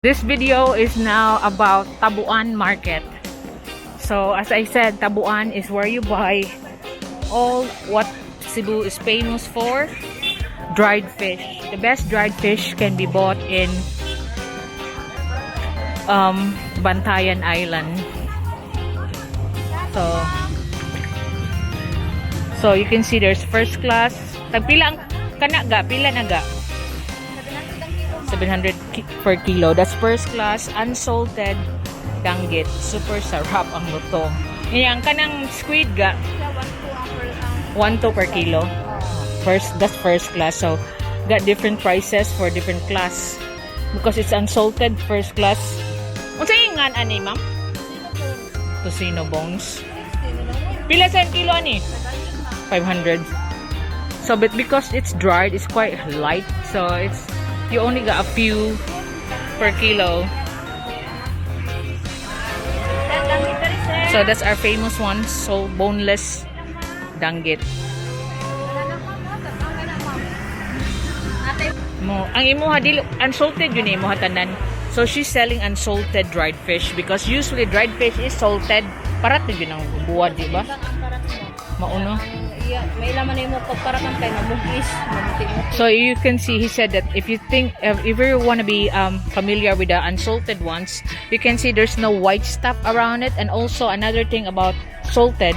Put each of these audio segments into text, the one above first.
This video is now about Tabuan market. So as I said, Tabuan is where you buy all what Cebu is famous for. Dried fish. The best dried fish can be bought in Bantayan Island. So you can see there's first class. Tagpila ang kanaga, pila naga? 700 per kilo. That's first class, unsalted danggit. Super sarap ang luto. Yan, kanang squid ga? 1-2 per kilo. That's first class. So, got different prices for different class. Because it's unsalted, first class. Unsa ingan ani, ma'am? Tocino bones. Pila sa kilo ani? 500. So, but because it's dried, it's quite light. So, you only got a few per kilo. So that's our famous one, so boneless danggit. Ang imuha dili unsalted yun imuha tanan. So she's selling unsalted dried fish because usually dried fish is salted. Parat na yun ang buwad, di ba? Mauno. May laman na yung pagparakan kay namugis. So you can see he said that if you want to be familiar with the unsalted ones, you can see there's no white stuff around it. And also another thing about salted,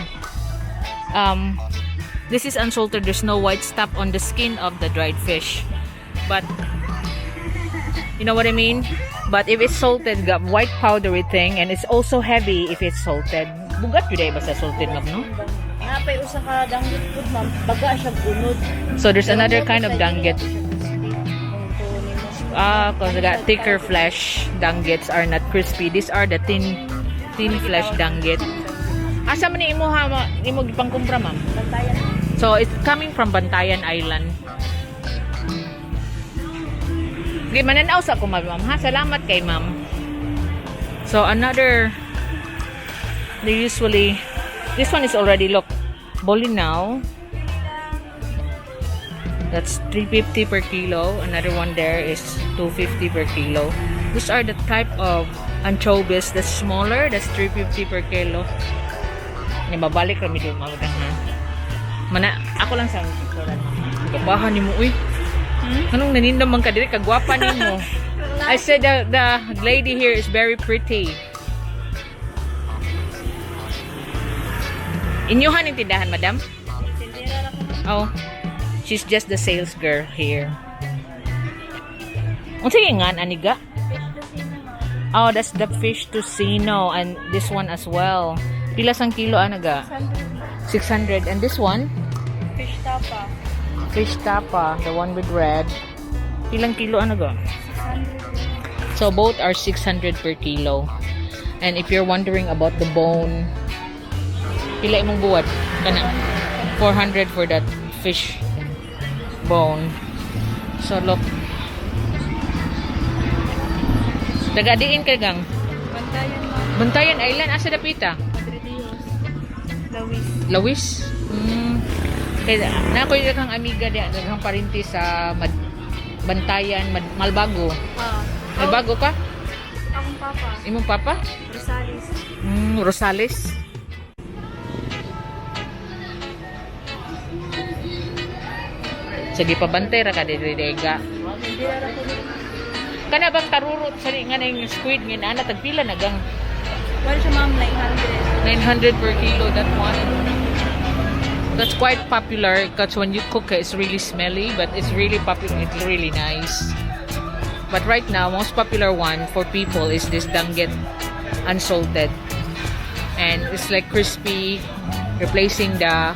this is unsalted, there's no white stuff on the skin of the dried fish. But you know what I mean? But if it's salted, got white powdery thing, and it's also heavy if it's salted. Bugat yun ba sa salted, ma'am, no? Napay usa ka danggit pud, ma'am. Baga siya bunod. So there's another kind of danggit. Because they got thicker flesh. Danggits are not crispy. These are the thin flesh danggit. Asa man ni imo gipangkumpra, ma'am? Bantayan. So it's coming from Bantayan Island. Okay, mananaw sa ko, ma'am. Ha, salamat kay ma'am. So another, this one is already, look, bolinaw. That's 350 per kilo. Another one there is 250 per kilo. These are the type of anchovies that's smaller. That's 350 per kilo. Babalik kami dito, mga ha. Ako lang sa gabahan ni mo, uy. Anong nanindamang ka dito? Kagwapa ni mo. I said the lady here is very pretty. Inyuhan yung tindahan, madam? Oh, she's just the sales girl here. Sige nga, aniga? Oh, that's the fish tocino, and this one as well. Pila sang kilo, anaga? 600. And this one? Fish tapa. Fish tapa, the one with red. Pilang kilo, anaga? 600. So both are 600 per kilo. And if you're wondering about the bone, pila imong buwad? Kana 400 for that fish bone. So look. Tagadiin ka gang. Bantayan, ma'am. Bantayan Island, asa dapita? Lawis. Kaya nakoy kang amiga diya, daghang parinti sa Bantayan, Malbago. Malbago ka? Akong papa. Imong papa? Rosales. Rosales. Sige, pabantay ra ka didega. Kana bang tarurot sa nga na yung squid nga na tagpila na gang? Wala siya, ma'am, 900. 900 per kilo, that one. That's quite popular because when you cook it, it's really smelly, but it's really popular. It's really nice. But right now, most popular one for people is this danggit unsalted. And it's like crispy, replacing the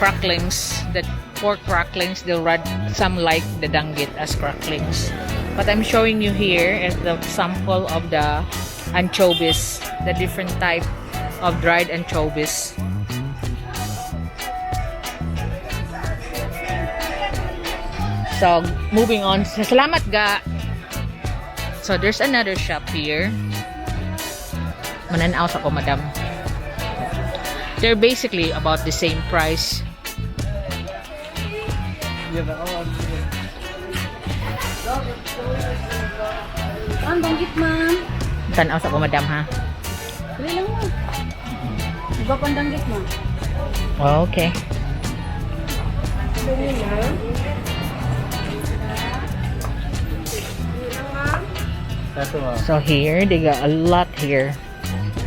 cracklings, the pork cracklings. They'll add some like the danggit as cracklings. But I'm showing you here as the sample of the anchovies, the different type of dried anchovies. So, moving on. Salamat ga. So, there's another shop here. Mananaw sa ko, madam. They're basically about the same price. Ang danggit, ma'am. Tanaw sa ko, madam, ha? Dali lang, ma'am. Iba pang danggit, ma'am. Oh, okay. Dali lang. So here, they got a lot here.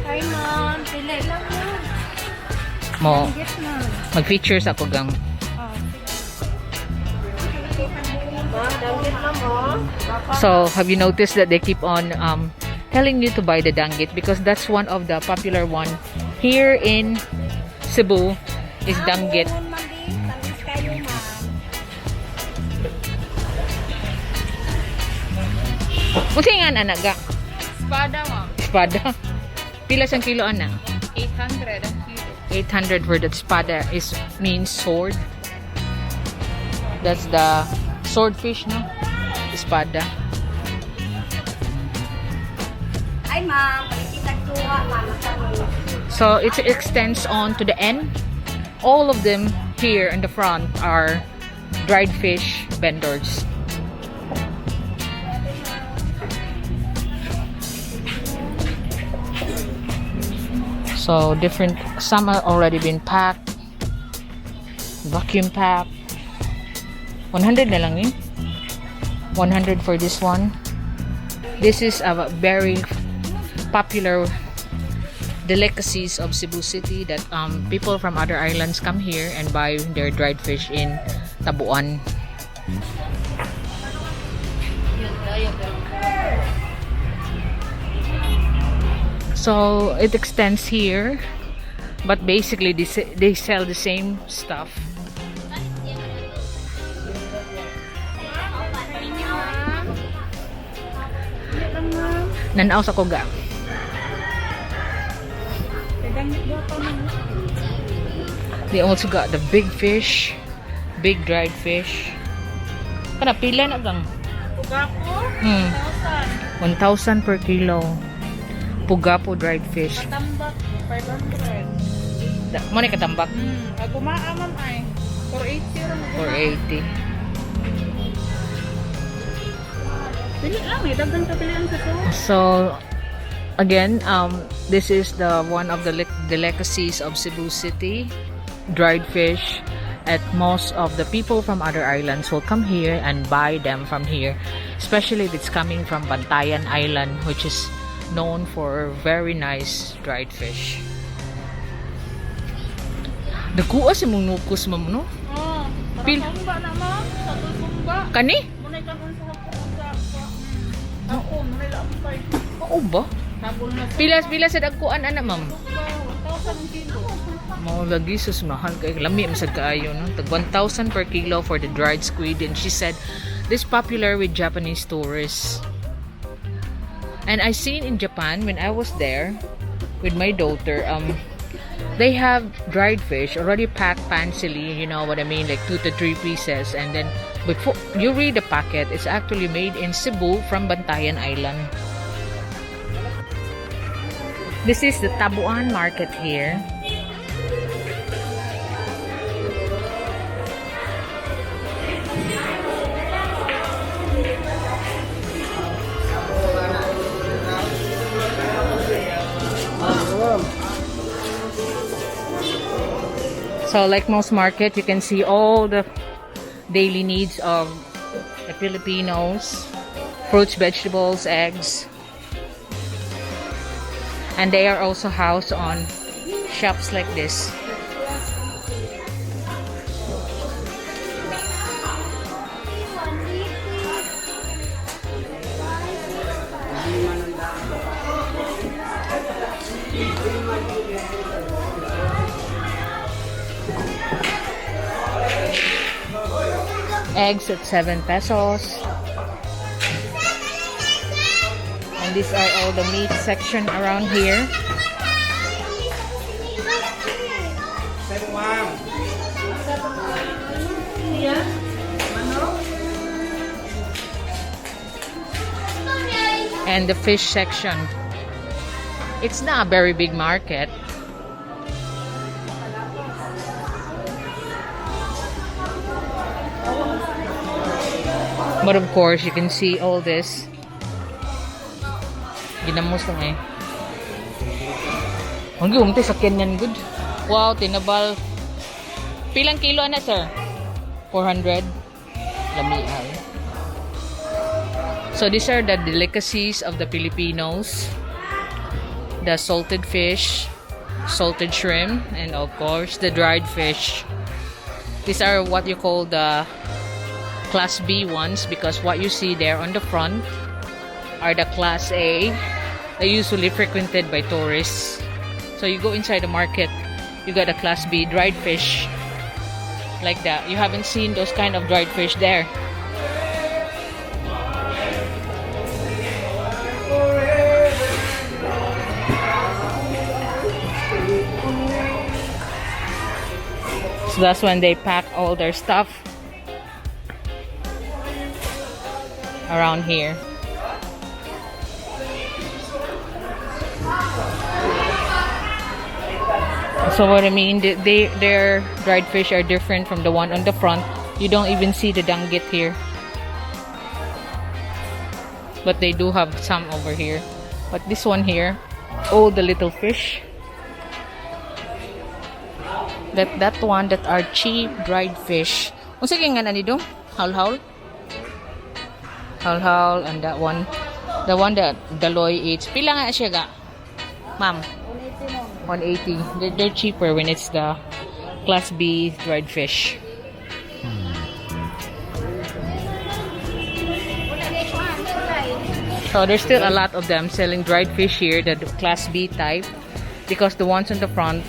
Hi, ma'am. Dali lang, ma'am. Mo, Danggit, ma'am. mag-features ako gang. Ma'am, danggit, ma'am, oh. So, have you noticed that they keep on telling you to buy the danggit because that's one of the popular one here in Cebu is danggit. Unsa nga anak ga? Espada, ma'am. Espada. Pila sang kilo ana? 800 ang kilo. 800 for that espada is means sword. That's the swordfish, no? Espada. Ay, ma'am. Palikitag tuwa, ma'am. So it extends on to the end. All of them here in the front are dried fish vendors. So different, some are already been packed, vacuum packed. 100 na lang yun. 100 for this one. This is a very popular delicacies of Cebu City that people from other islands come here and buy their dried fish in Tabuan. So it extends here, but basically they sell the same stuff. Nanaw sa koga. They also got the big fish, big dried fish. Kana pila na gang? Pugapo? 1,000 per kilo. Pugapo dried fish. Tambak, 500. Mo ni katambak? Ako maaman ay. 480 ron. 480. Pili lang eh, daghan ka pilihan sa so. So again, this is the one of the delicacies of Cebu City, dried fish. At most of the people from other islands will come here and buy them from here, especially if it's coming from Bantayan Island, which is known for very nice dried fish. Nakuha si mong nukus, ma'am, no? Oh, Pil- sumba na, ma'am. Sa sumba. Kani? Munay ka nun sa ako, munay lang pa. Oo ba? Tabol na sa Pila sa dagkuan, ana, ma'am? 1,000 ang kilo. Mao lagi sus mahal kay lami masad kaayo, no? Tag 1,000 per kilo for the dried squid, and she said this popular with Japanese tourists. And I seen in Japan when I was there with my daughter, they have dried fish already packed fancily, you know what I mean, like 2 to 3 pieces, and then before you read the packet, it's actually made in Cebu from Bantayan Island. This is the Tabuan market here. So like most market, you can see all the daily needs of the Filipinos, fruits, vegetables, eggs. And they are also housed on shops like this. Eggs at 7 pesos. And these are all the meat section around here. And the fish section. It's not a very big market. But of course, you can see all this. Ginamos lang eh. Ang gumti sa Kenyan good. Wow, tinabal. Pilang kilo na, sir? 400. Lami ay. So these are the delicacies of the Filipinos. The salted fish, salted shrimp, and of course the dried fish. These are what you call the Class B ones, because what you see there on the front are the Class A. They're usually frequented by tourists. So you go inside the market, you got a Class B dried fish like that. You haven't seen those kind of dried fish there. So that's when they pack all their stuff around here. So what I mean, their dried fish are different from the one on the front. You don't even see the danggit here. But they do have some over here. But this one here, all the little fish. That one that are cheap dried fish. Unsa kay nga nani dong? Haul-haul? Haul-haul, and that one, the one that Daloy eats. Pila nga siya ga? Ma'am? 180. They're cheaper when it's the Class B dried fish. So there's still a lot of them selling dried fish here, the Class B type, because the ones on the front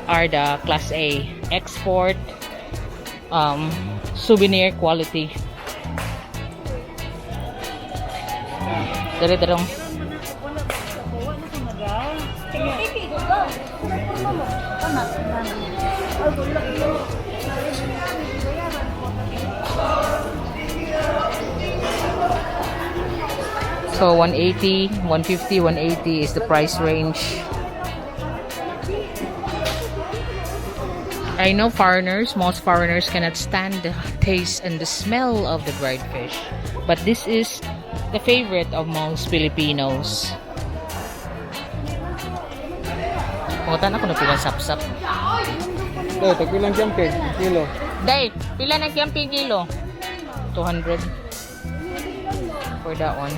are the Class A, export, souvenir quality. Dari-darong. So 180, 150, 180 is the price range. I know most foreigners cannot stand the taste and the smell of the dried fish. But this is the favorite of most Filipinos. Pangutan ako na pilang sapsap. Day, tagpilang jumping, kilo. Day, pila na camping kilo? 200 for that one.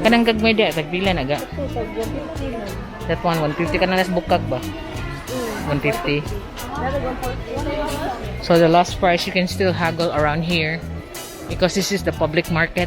Kanang gagmay dia, tagpila na ga? That one, 150 ka na nas bukag ba? 150. So the last price you can still haggle around here because this is the public market.